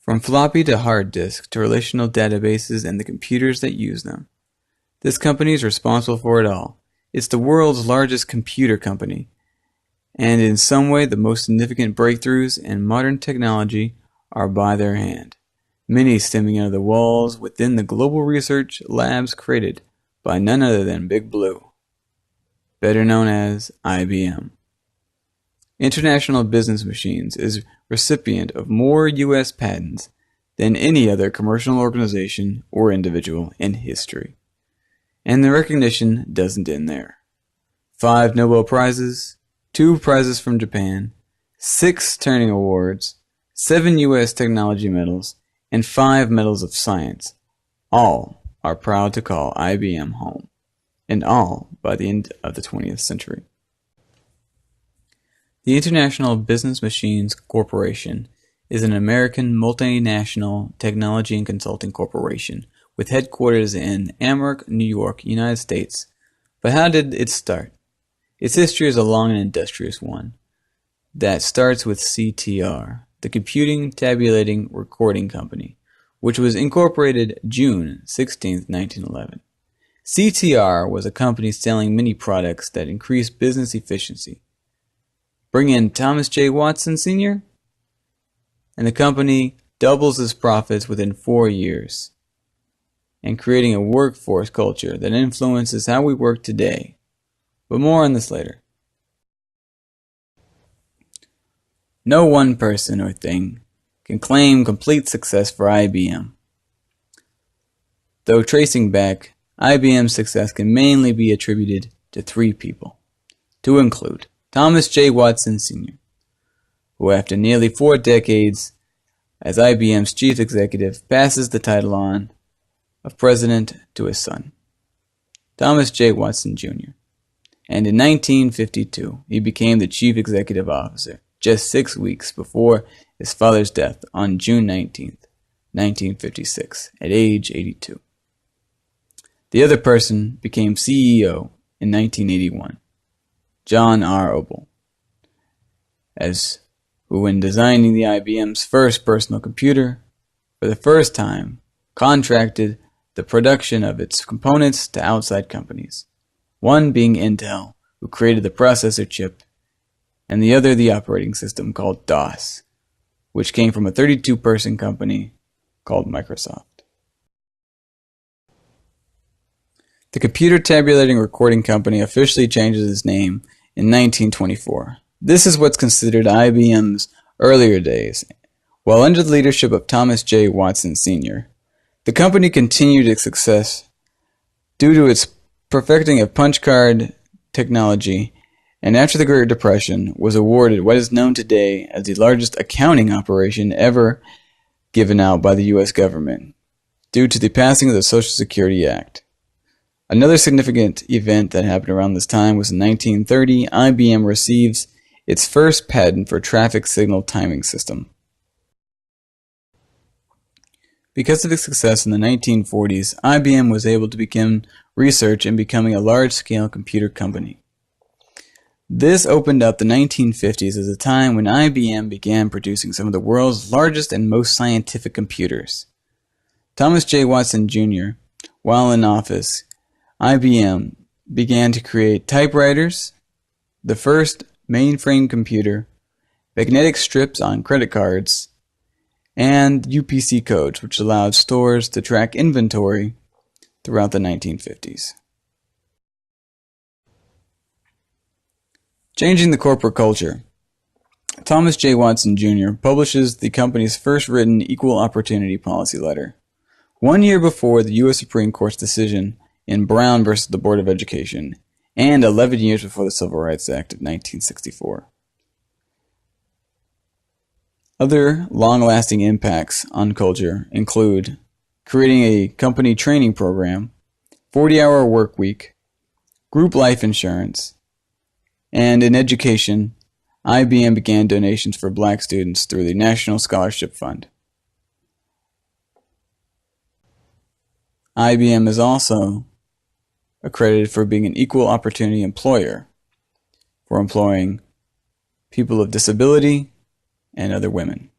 From floppy to hard disk to relational databases and the computers that use them. This company is responsible for it all. It's the world's largest computer company, and in some way the most significant breakthroughs in modern technology are by their hand, many stemming out of the walls within the global research labs created by none other than Big Blue, better known as IBM. International Business Machines is recipient of more U.S. patents than any other commercial organization or individual in history. And the recognition doesn't end there. 5 Nobel Prizes, 2 prizes from Japan, 6 Turing Awards, 7 U.S. technology medals, and 5 medals of science. All are proud to call IBM home, and all by the end of the 20th century. The International Business Machines Corporation is an American multinational technology and consulting corporation with headquarters in Amherst, New York, United States. But how did it start? Its history is a long and industrious one that starts with CTR, the Computing, Tabulating, Recording Company, which was incorporated June 16, 1911. CTR was a company selling many products that increased business efficiency. Bring in Thomas J. Watson Sr., and the company doubles its profits within 4 years, and creating a workforce culture that influences how we work today. But more on this later. No one person or thing can claim complete success for IBM. Though tracing back, IBM's success can mainly be attributed to 3 people, to include Thomas J. Watson Sr., who after nearly 4 decades as IBM's chief executive passes the title on of president to his son, Thomas J. Watson Jr., and in 1952 he became the chief executive officer, just 6 weeks before his father's death on June 19, 1956, at age 82. The other person became CEO in 1981, John R. Obel, who when designing the IBM's first personal computer, for the first time, contracted the production of its components to outside companies, one being Intel, who created the processor chip, and the other the operating system called DOS, which came from a 32-person company called Microsoft. The Computer Tabulating Recording Company officially changes its name in 1924. This is what's considered IBM's earlier days. While under the leadership of Thomas J. Watson Sr., the company continued its success due to its perfecting of punch card technology, and after the Great Depression was awarded what is known today as the largest accounting operation ever given out by the U.S. government, due to the passing of the Social Security Act. Another significant event that happened around this time was in 1930, IBM receives its first patent for traffic signal timing system. Because of its success in the 1940s, IBM was able to begin research in becoming a large-scale computer company. This opened up the 1950s as a time when IBM began producing some of the world's largest and most scientific computers. Thomas J. Watson Jr., while in office, IBM began to create typewriters, the first mainframe computer, magnetic strips on credit cards, and UPC codes, which allowed stores to track inventory throughout the 1950s. Changing the corporate culture. Thomas J. Watson Jr. publishes the company's first written equal opportunity policy letter, 1 year before the U.S. Supreme Court's decision in Brown versus the Board of Education, and 11 years before the Civil Rights Act of 1964. Other long-lasting impacts on culture include creating a company training program, 40-hour work week, group life insurance, and in education, IBM began donations for black students through the National Scholarship Fund. IBM is also accredited for being an equal opportunity employer for employing people of disability and other women.